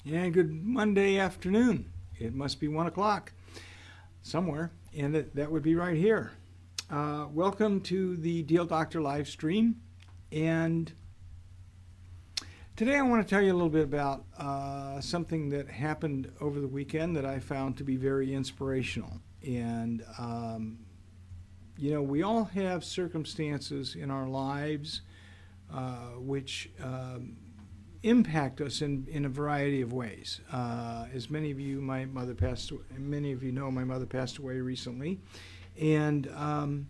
Yeah, good Monday afternoon. It must be 1 o'clock somewhere, and that would be right here. Welcome to the Deal Doctor live stream. And today I want to tell you a little bit about something that happened over the weekend that I found to be very inspirational. And, we all have circumstances in our lives which impact us in a variety of ways. As many of you, many of you know, my mother passed away recently, and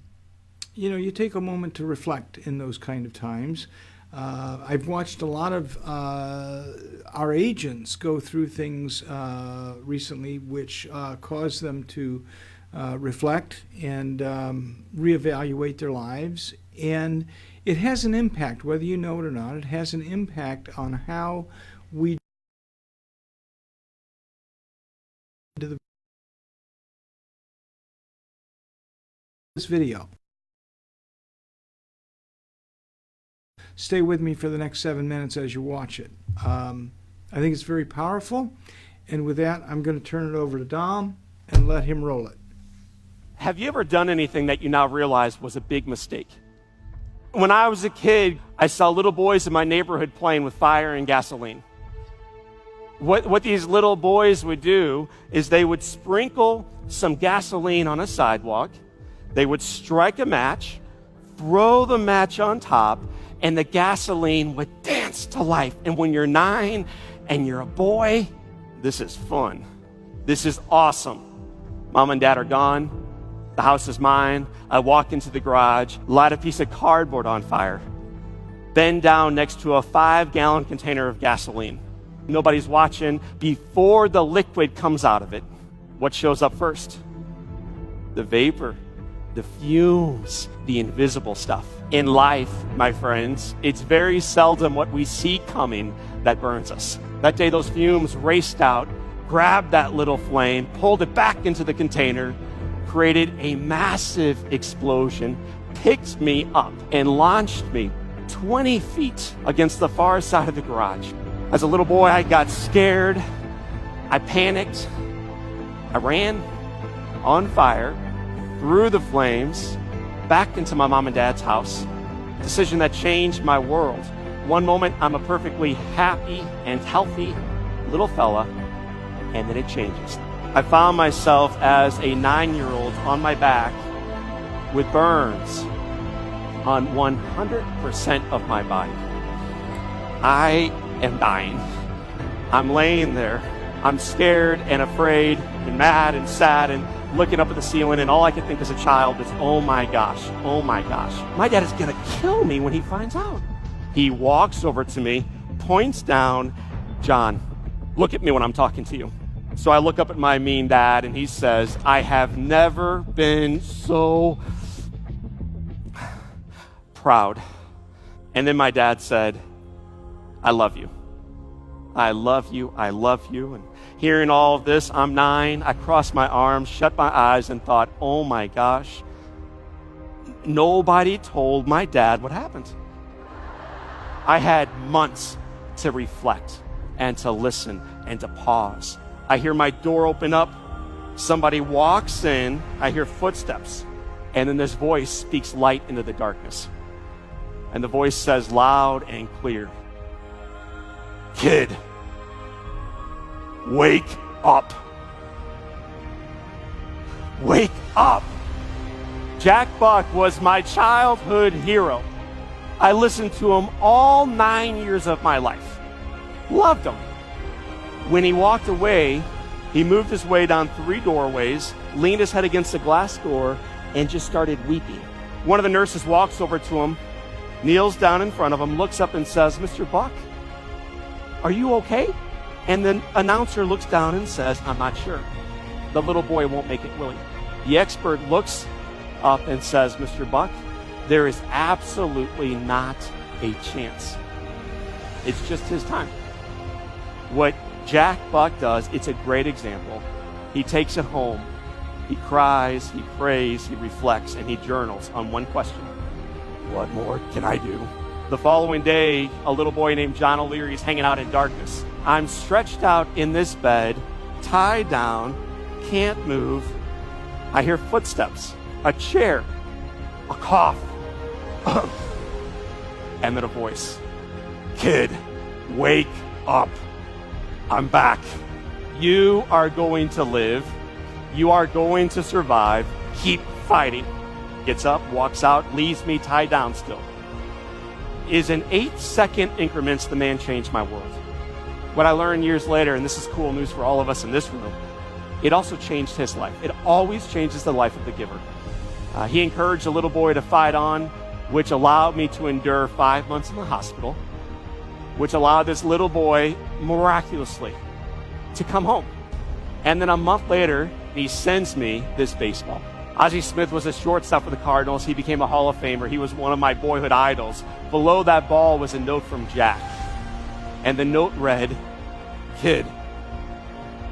you take a moment to reflect in those kind of times. I've watched a lot of our agents go through things recently which cause them to reflect and reevaluate their lives, and it has an impact, whether you know it or not. It has an impact on how we do this video. Stay with me for the next 7 minutes as you watch it. I think it's very powerful, and with that, I'm going to turn it over to Dom and let him roll it. Have you ever done anything that you now realize was a big mistake? When I was a kid, I saw little boys in my neighborhood playing with fire and gasoline. What these little boys would do is they would sprinkle some gasoline on a sidewalk, they would strike a match, throw the match on top, and the gasoline would dance to life. And when you're 9 and you're a boy, this is fun. This is awesome. Mom and Dad are gone. The house is mine. I walk into the garage, light a piece of cardboard on fire, bend down next to a 5-gallon container of gasoline. Nobody's watching. Before the liquid comes out of it, what shows up first? The vapor, the fumes, the invisible stuff. In life, my friends, it's very seldom what we see coming that burns us. That day, those fumes raced out, grabbed that little flame, pulled it back into the container, created a massive explosion, picked me up, and launched me 20 feet against the far side of the garage. As a little boy, I got scared. I panicked. I ran on fire, through the flames, back into my mom and dad's house. A decision that changed my world. One moment, I'm a perfectly happy and healthy little fella, and then it changes. I found myself as a 9-year-old on my back with burns on 100% of my body. I am dying. I'm laying there. I'm scared and afraid and mad and sad and looking up at the ceiling, and all I could think as a child is, oh my gosh, my dad is going to kill me when he finds out. He walks over to me, points down, John, look at me when I'm talking to you. So I look up at my mean dad, and he says, I have never been so proud. And then my dad said, I love you. I love you. I love you. And hearing all of this, I'm 9. I crossed my arms, shut my eyes, and thought, oh my gosh, nobody told my dad what happened. I had months to reflect and to listen and to pause. I hear my door open up. Somebody walks in. I hear footsteps. And then this voice speaks light into the darkness. And the voice says loud and clear, kid, wake up. Wake up. Jack Buck was my childhood hero. I listened to him all 9 years of my life. Loved him. When he walked away, he moved his way down 3 doorways, leaned his head against the glass door, and just started weeping. One of the nurses walks over to him, kneels down in front of him, looks up and says, Mr. Buck, are you okay? And the announcer looks down and says, I'm not sure. The little boy won't make it, will he? The expert looks up and says, Mr. Buck, there is absolutely not a chance. It's just his time. What Jack Buck does, it's a great example. He takes it home. He cries, he prays, he reflects, and he journals on one question. What more can I do? The following day, a little boy named John O'Leary is hanging out in darkness. I'm stretched out in this bed, tied down, can't move. I hear footsteps, a chair, a cough, and then a voice. Kid, wake up. I'm back. You are going to live. You are going to survive. Keep fighting. Gets up, walks out, leaves me tied down still. Is in 8-second increments the man changed my world. What I learned years later, and this is cool news for all of us in this room, it also changed his life. It always changes the life of the giver. He encouraged a little boy to fight on, which allowed me to endure 5 months in the hospital, which allowed this little boy miraculously to come home. And then a month later, he sends me this baseball. Ozzie Smith was a shortstop for the Cardinals. He became a Hall of Famer. He was one of my boyhood idols. Below that ball was a note from Jack. And the note read, Kid,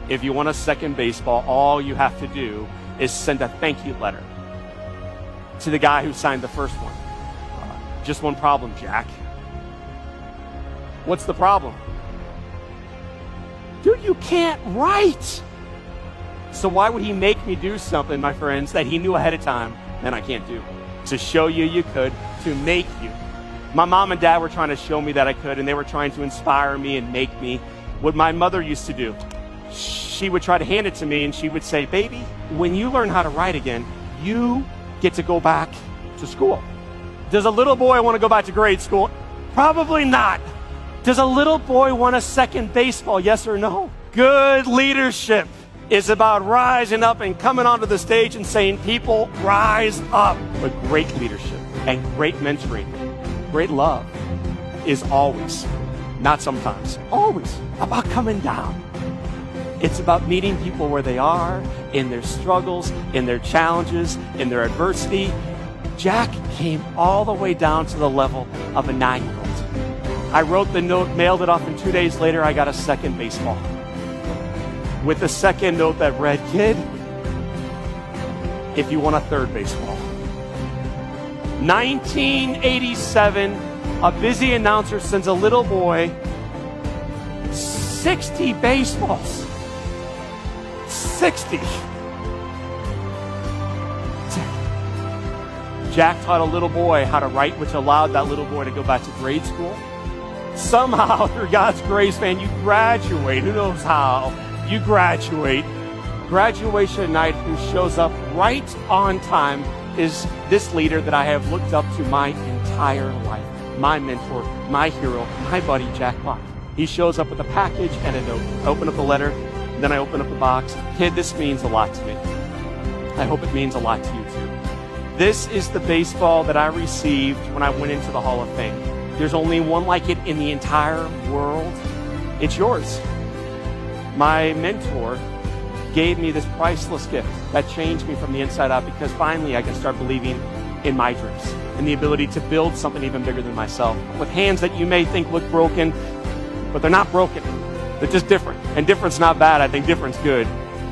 if you want a second baseball, all you have to do is send a thank you letter to the guy who signed the first one. Just one problem, Jack. What's the problem? Dude, you can't write. So why would he make me do something, my friends, that he knew ahead of time that I can't do? To show you you could, to make you. My mom and dad were trying to show me that I could, and they were trying to inspire me and make me. What my mother used to do, she would try to hand it to me, and she would say, baby, when you learn how to write again, you get to go back to school. Does a little boy want to go back to grade school? Probably not. Does a little boy want a second baseball? Yes or no? Good leadership is about rising up and coming onto the stage and saying, people, rise up. But great leadership and great mentoring, great love is always, not sometimes, always about coming down. It's about meeting people where they are, in their struggles, in their challenges, in their adversity. Jack came all the way down to the level of a 9-year-old. I wrote the note, mailed it off, and 2 days later, I got a second baseball. With a second note that read, Kid, if you want a third baseball. 1987, a busy announcer sends a little boy 60 baseballs. 60. Jack taught a little boy how to write, which allowed that little boy to go back to grade school. Somehow, through God's grace, man, you graduate. Who knows how? You graduate. Graduation night, who shows up right on time, is this leader that I have looked up to my entire life. My mentor, my hero, my buddy, Jack Block. He shows up with a package and a note. I open up the letter, then I open up the box. Kid, this means a lot to me. I hope it means a lot to you too. This is the baseball that I received when I went into the Hall of Fame. There's only one like it in the entire world. It's yours. My mentor gave me this priceless gift that changed me from the inside out, because finally I can start believing in my dreams and the ability to build something even bigger than myself with hands that you may think look broken, but they're not broken. They're just different. And different's not bad. I think different's good.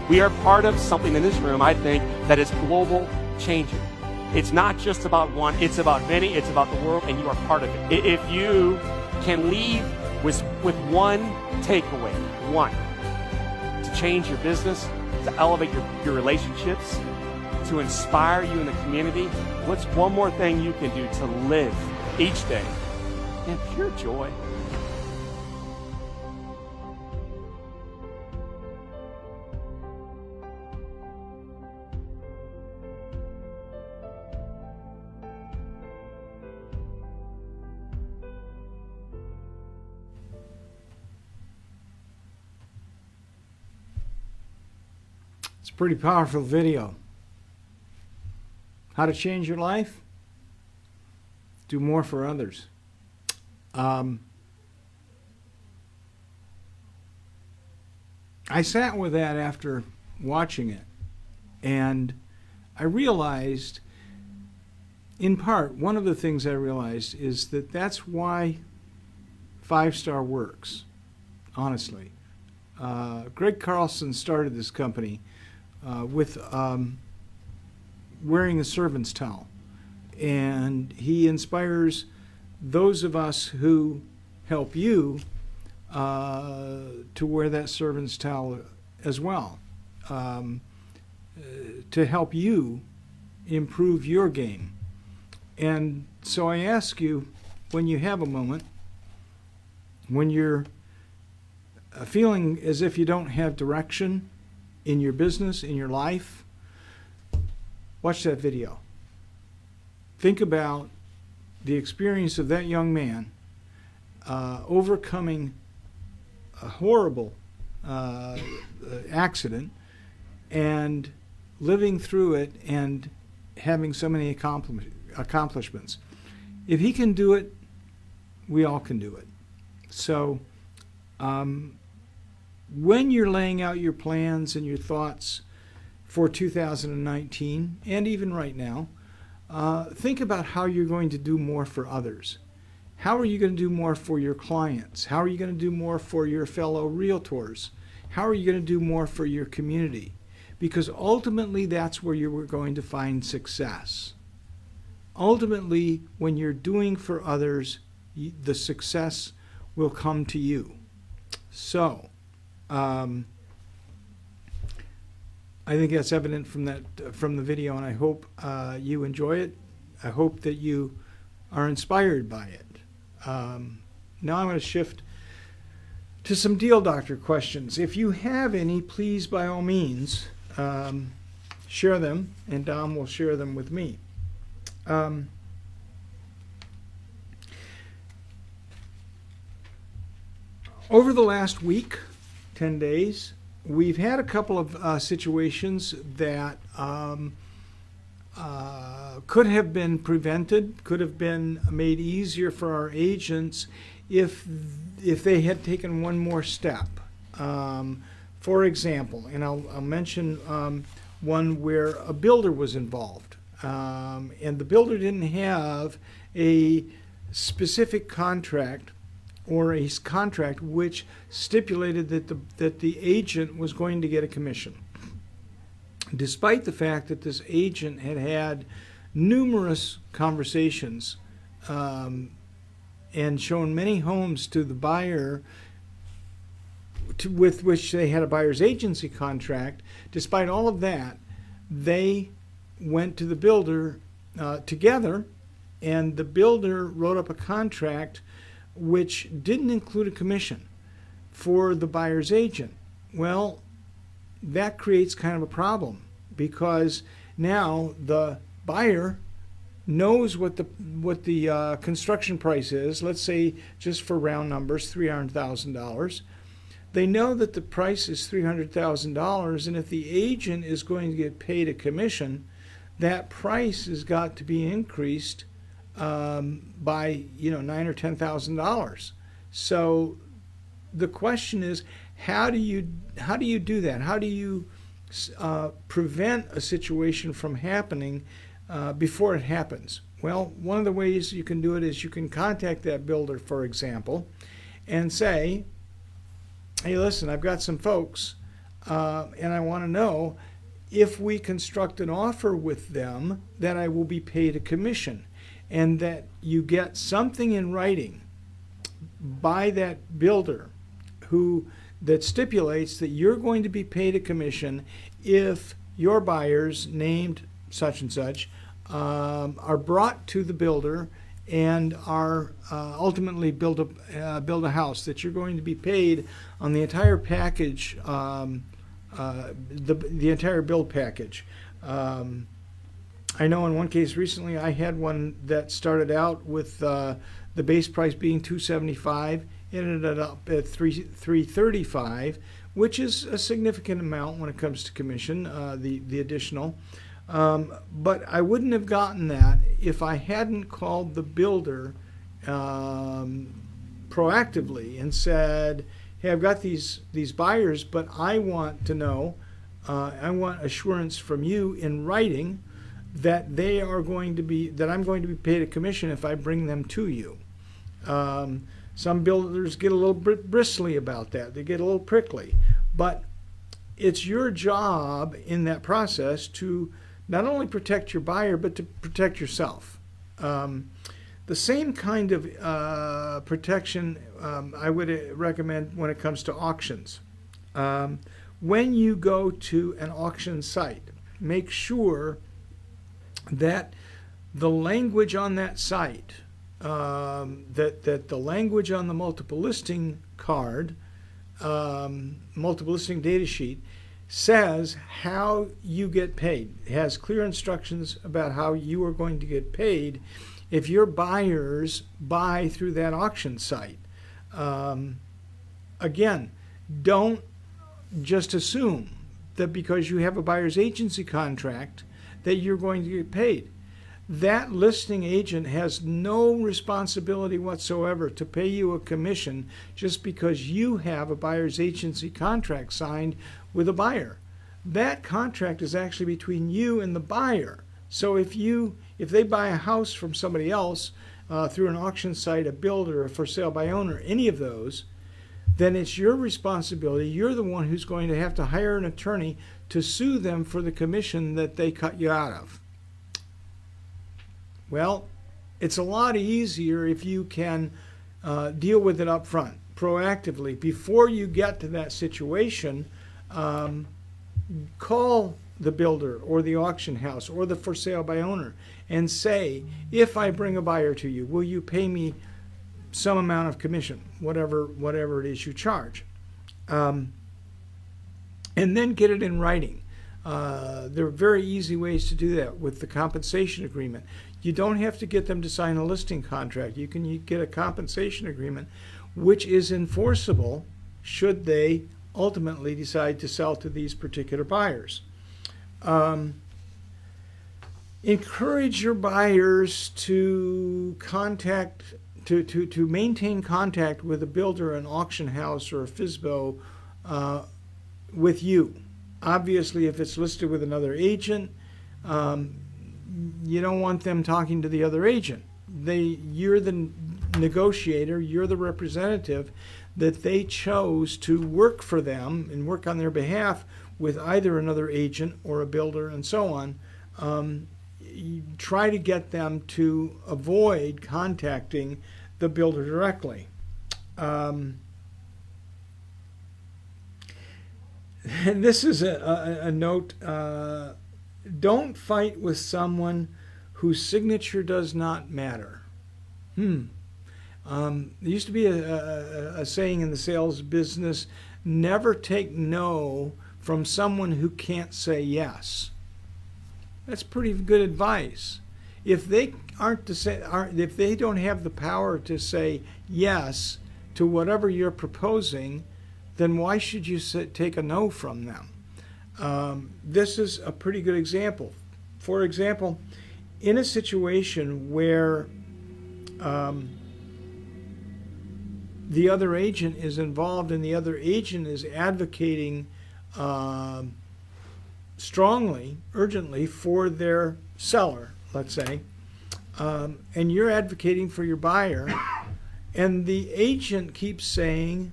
We are part of something in this room, I think, that is global changing. It's not just about one, it's about many, it's about the world, and you are part of it. If you can leave with one takeaway, one, to change your business, to elevate your relationships, to inspire you in the community, what's one more thing you can do to live each day in pure joy? It's a pretty powerful video. How to change your life? Do more for others. I sat with that after watching it, and I realized, in part, one of the things I realized is that that's why 5-Star works, honestly. Greg Carlson started this company with wearing a servant's towel. And he inspires those of us who help you to wear that servant's towel as well, to help you improve your game. And so I ask you, when you have a moment, when you're feeling as if you don't have direction in your business, in your life, watch that video. Think about the experience of that young man overcoming a horrible accident and living through it and having so many accomplishments. If he can do it, we all can do it. So when you're laying out your plans and your thoughts for 2019, and even right now, think about how you're going to do more for others. How are you going to do more for your clients? How are you going to do more for your fellow realtors? How are you going to do more for your community? Because ultimately, that's where you're going to find success. Ultimately, when you're doing for others, the success will come to you. So, I think that's evident from the video, and I hope you enjoy it. I hope that you are inspired by it. Now I'm going to shift to some Deal Doctor questions. If you have any, please, by all means, share them, and Dom will share them with me. Over the last week, 10 days, we've had a couple of situations that could have been prevented, could have been made easier for our agents if they had taken one more step. For example, and I'll mention one where a builder was involved, and the builder didn't have a specific contract or a contract which stipulated that the agent was going to get a commission. Despite the fact that this agent had had numerous conversations and shown many homes to the buyer with which they had a buyer's agency contract, despite all of that, they went to the builder together, and the builder wrote up a contract which didn't include a commission for the buyer's agent. Well, that creates kind of a problem, because now the buyer knows what the construction price is. Let's say, just for round numbers, $300,000. They know that the price is $300,000, and if the agent is going to get paid a commission, that price has got to be increased by $9,000 or $10,000. So the question is, how do you do that? How do you prevent a situation from happening before it happens? Well, one of the ways you can do it is you can contact that builder, for example, and say, hey, listen, I've got some folks, and I want to know if we construct an offer with them that I will be paid a commission, and that you get something in writing by that builder that stipulates that you're going to be paid a commission if your buyers, named such and such, are brought to the builder and are ultimately build a house, that you're going to be paid on the entire package, the entire build package. I know in one case recently, I had one that started out with the base price being $275. It ended up at $335, which is a significant amount when it comes to commission, the additional. But I wouldn't have gotten that if I hadn't called the builder proactively and said, hey, I've got these buyers, but I want to know, I want assurance from you in writing that I'm going to be paid a commission if I bring them to you. Some builders get a little bit bristly about that. They get a little prickly. But it's your job in that process to not only protect your buyer, but to protect yourself. The The same kind of protection I would recommend when it comes to auctions. When you go to an auction site, make sure that the language on that site, that the language on the multiple listing card, multiple listing data sheet, says how you get paid. It has clear instructions about how you are going to get paid if your buyers buy through that auction site. Again, don't just assume that because you have a buyer's agency contract that you're going to get paid. That listing agent has no responsibility whatsoever to pay you a commission just because you have a buyer's agency contract signed with a buyer. That contract is actually between you and the buyer. So if they buy a house from somebody else through an auction site, a builder, a for sale by owner, any of those, then it's your responsibility. You're the one who's going to have to hire an attorney to sue them for the commission that they cut you out of. Well, it's a lot easier if you can deal with it up front, proactively. Before you get to that situation, call the builder or the auction house or the for sale by owner and say, if I bring a buyer to you, will you pay me some amount of commission, whatever it is you charge? And then get it in writing. There are very easy ways to do that with the compensation agreement. You don't have to get them to sign a listing contract. You can get a compensation agreement which is enforceable should they ultimately decide to sell to these particular buyers. Encourage your buyers to maintain contact with a builder, an auction house, or a FSBO with you. Obviously, if it's listed with another agent, you don't want them talking to the other agent. You're the negotiator, you're the representative that they chose to work for them and work on their behalf with either another agent or a builder and so on. You try to get them to avoid contacting the builder directly. And this is a note. Don't fight with someone whose signature does not matter. There used to be a saying in the sales business, never take no from someone who can't say yes. That's pretty good advice. If they if they don't have the power to say yes to whatever you're proposing, then why should you take a no from them? This is a pretty good example. For example, in a situation where the other agent is involved and the other agent is advocating strongly, urgently for their seller, let's say, and you're advocating for your buyer, and the agent keeps saying,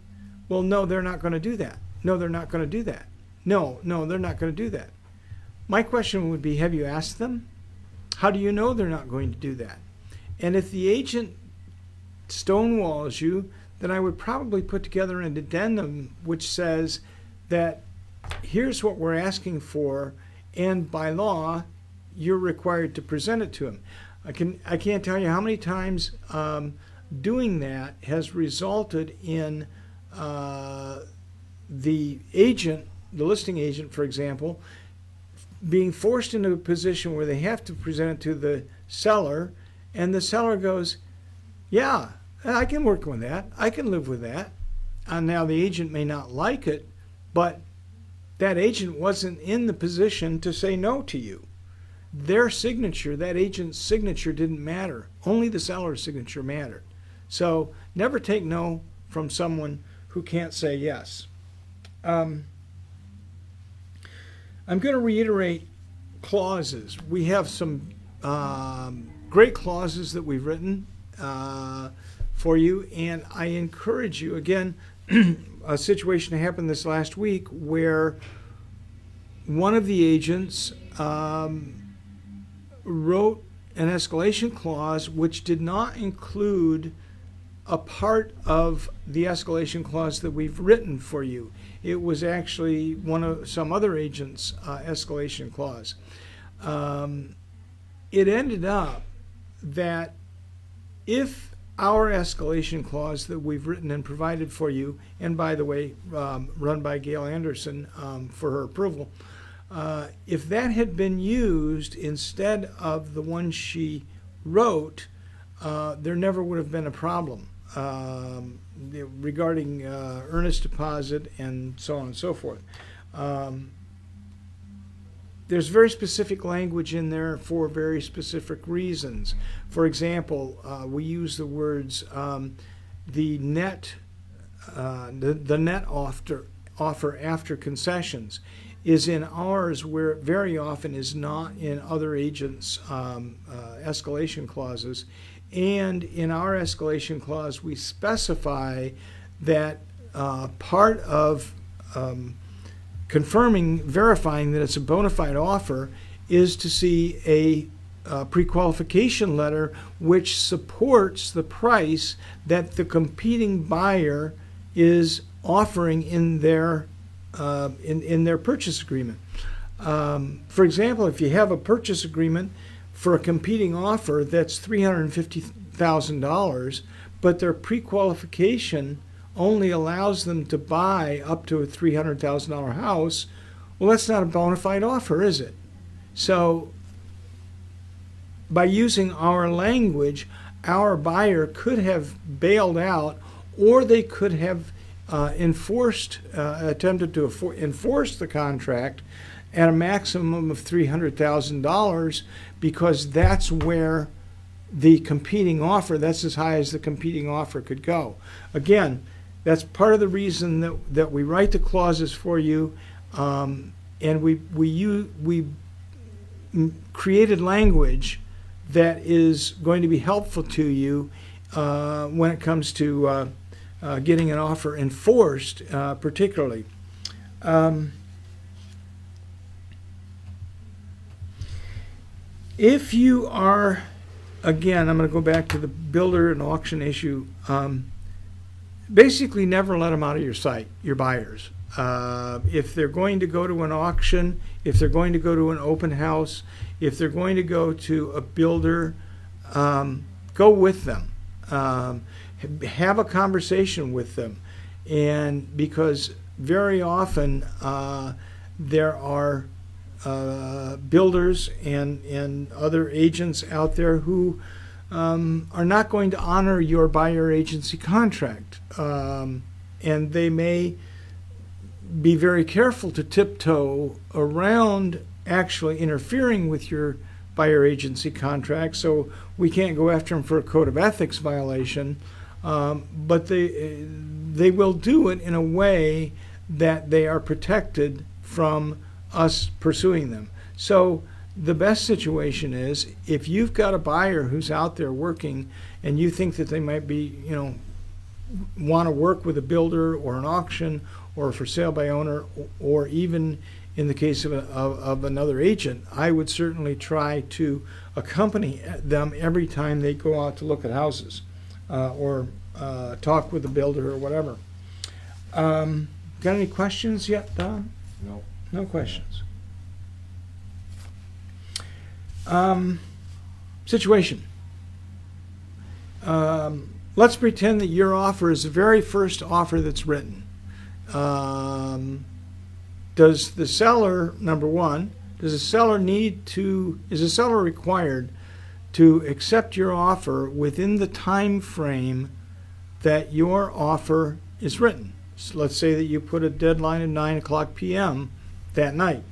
well, no, they're not going to do that. No, they're not going to do that. No, they're not going to do that. My question would be, have you asked them? How do you know they're not going to do that? And if the agent stonewalls you, then I would probably put together an addendum which says that here's what we're asking for, and by law, you're required to present it to him. I can't tell you how many times doing that has resulted in the agent, the listing agent, for example, being forced into a position where they have to present it to the seller, and the seller goes, yeah, I can work with that. I can live with that. And now the agent may not like it, but that agent wasn't in the position to say no to you. Their signature, that agent's signature, didn't matter. Only the seller's signature mattered. So never take no from someone who can't say yes. I'm going to reiterate clauses. We have some great clauses that we've written for you, and I encourage you, again, a situation happened this last week where one of the agents wrote an escalation clause which did not include a part of the escalation clause that we've written for you. It was actually one of some other agent's escalation clause. It ended up that if our escalation clause that we've written and provided for you, and by the way, run by Gail Anderson for her approval, if that had been used instead of the one she wrote, there never would have been a problem regarding earnest deposit and so on and so forth. There's very specific language in there for very specific reasons. For example, we use the words the net offer after concessions is in ours, where it very often is not in other agents' escalation clauses. And in our escalation clause, we specify that part of verifying that it's a bona fide offer is to see a pre-qualification letter which supports the price that the competing buyer is offering in their purchase agreement. For example, if you have a purchase agreement for a competing offer that's $350,000, but their pre-qualification only allows them to buy up to a $300,000 house, well, that's not a bona fide offer, is it? So by using our language, our buyer could have bailed out, or they could have attempted to enforce the contract at a maximum of $300,000, because that's where the competing offer, that's as high as the competing offer could go. Again, that's part of the reason that we write the clauses for you, and we created language that is going to be helpful to you when it comes to getting an offer enforced, particularly. If you are, again, I'm going to go back to the builder and auction issue. Basically, never let them out of your sight, your buyers. If they're going to go to an auction, if they're going to go to an open house, if they're going to go to a builder, go with them. Have a conversation with them. And because very often there are builders and other agents out there who are not going to honor your buyer agency contract. And they may be very careful to tiptoe around actually interfering with your buyer agency contract, so we can't go after them for a code of ethics violation, but they will do it in a way that they are protected from us pursuing them. So the best situation is if you've got a buyer who's out there working and you think that they might be, want to work with a builder or an auction or for sale by owner, or even in the case of another agent, I would certainly try to accompany them every time they go out to look at houses or talk with the builder or whatever. Got any questions yet, Don? No. No questions. Situation. Let's pretend that your offer is the very first offer that's written. Does the seller, number one, is the seller required to accept your offer within the time frame that your offer is written? So let's say that you put a deadline of 9:00 p.m. that night.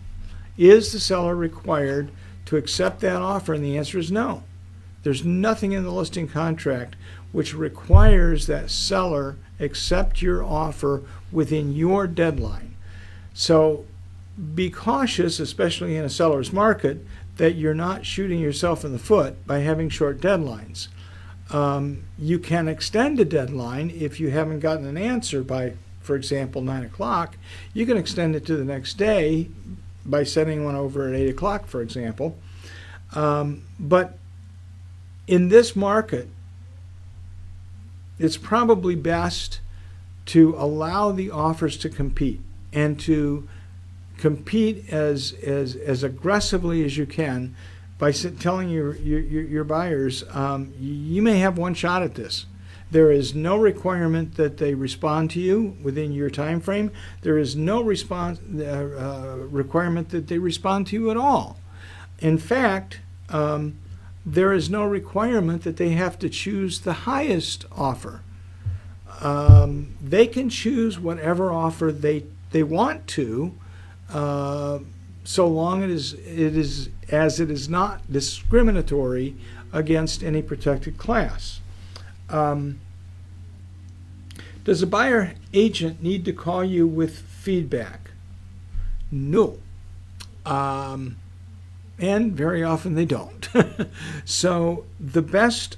Is the seller required to accept that offer? And the answer is no. There's nothing in the listing contract which requires that seller accept your offer within your deadline. So be cautious, especially in a seller's market, that you're not shooting yourself in the foot by having short deadlines. You can extend a deadline if you haven't gotten an answer by, for example, 9:00. You can extend it to the next day by sending one over at 8:00, for example. But in this market, it's probably best to allow the offers to compete and to compete as aggressively as you can by telling your buyers, you may have one shot at this. There is no requirement that they respond to you within your time frame. There is no requirement that they respond to you at all. In fact, there is no requirement that they have to choose the highest offer. They can choose whatever offer they want to, so long as it is not discriminatory against any protected class. Does a buyer agent need to call you with feedback? No. And very often they don't. So the best,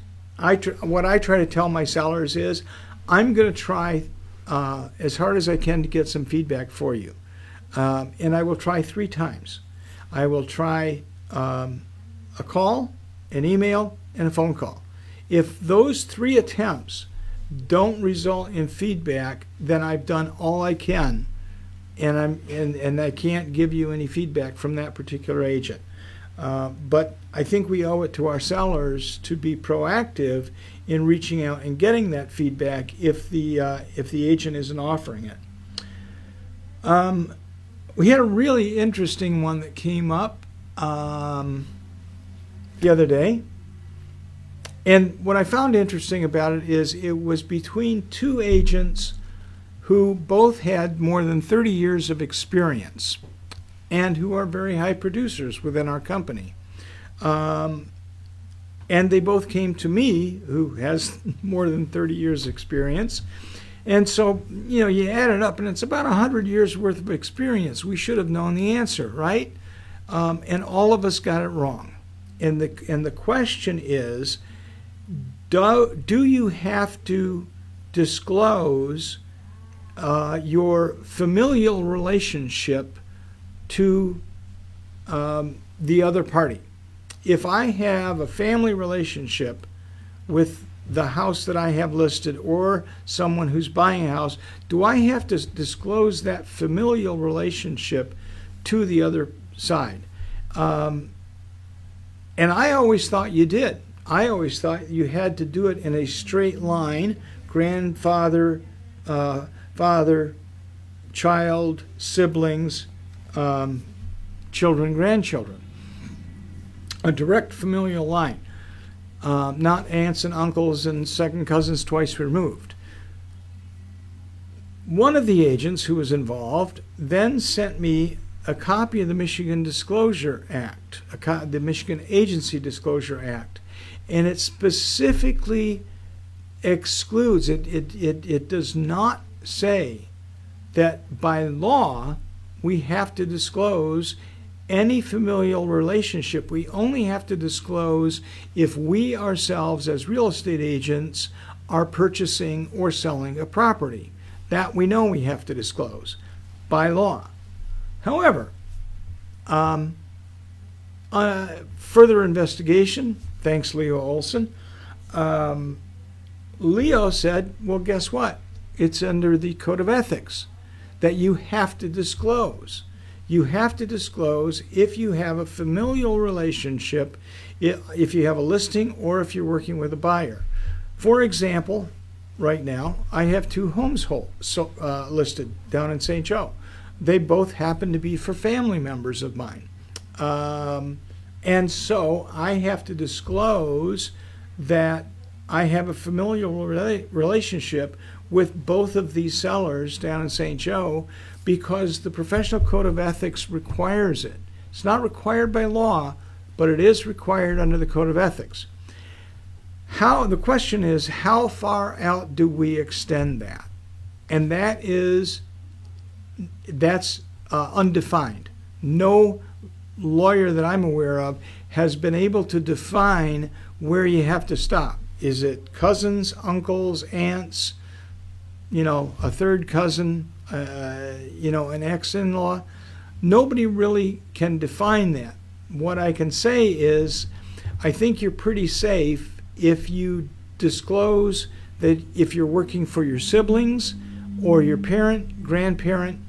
what I try to tell my sellers is, I'm going to try as hard as I can to get some feedback for you. And I will try 3 times. I will try a call, an email, and a phone call. If those 3 attempts don't result in feedback, then I've done all I can, and I can't give you any feedback from that particular agent. But I think we owe it to our sellers to be proactive in reaching out and getting that feedback if the agent isn't offering it. We had a really interesting one that came up the other day. And what I found interesting about it is it was between 2 agents who both had more than 30 years of experience and who are very high producers within our company. And they both came to me, who has more than 30 years experience. And so, you add it up and it's about 100 years worth of experience. We should have known the answer, right? And all of us got it wrong. And the question is, do you have to disclose your familial relationship to the other party? If I have a family relationship with the house that I have listed or someone who's buying a house, do I have to disclose that familial relationship to the other side? And I always thought you did. I always thought you had to do it in a straight line: grandfather, father, child, siblings, children, grandchildren. A direct familial line, not aunts and uncles and second cousins twice removed. One of the agents who was involved then sent me a copy of the Michigan Disclosure Act, the Michigan Agency Disclosure Act, and it specifically excludes, it does not say that by law we have to disclose any familial relationship. We only have to disclose if we ourselves as real estate agents are purchasing or selling a property. That we know we have to disclose by law. However, further investigation, thanks Leo Olson, Leo said, well, guess what? It's under the Code of Ethics that you have to disclose. You have to disclose if you have a familial relationship, if you have a listing or if you're working with a buyer. For example, right now, I have 2 homes listed down in St. Joe. They both happen to be for family members of mine. And so I have to disclose that I have a familial relationship with both of these sellers down in St. Joe because the Professional Code of Ethics requires it. It's not required by law, but it is required under the Code of Ethics. The question is, how far out do we extend that? And that's undefined. No lawyer that I'm aware of has been able to define where you have to stop. Is it cousins, uncles, aunts, a third cousin, an ex-in-law? Nobody really can define that. What I can say is, I think you're pretty safe if you disclose that if you're working for your siblings or your parent, grandparent,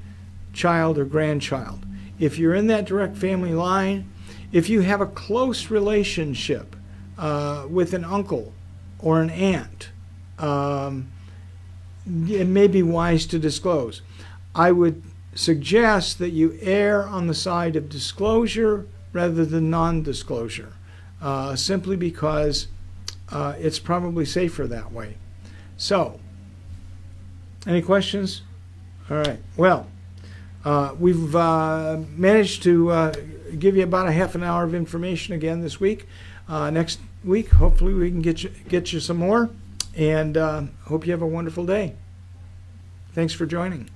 child, or grandchild. If you're in that direct family line, if you have a close relationship with an uncle or an aunt, it may be wise to disclose. I would suggest that you err on the side of disclosure rather than non-disclosure, simply because it's probably safer that way. So, any questions? All right. Well, we've managed to give you about a half an hour of information again this week. Next week, hopefully, we can get you some more. And hope you have a wonderful day. Thanks for joining.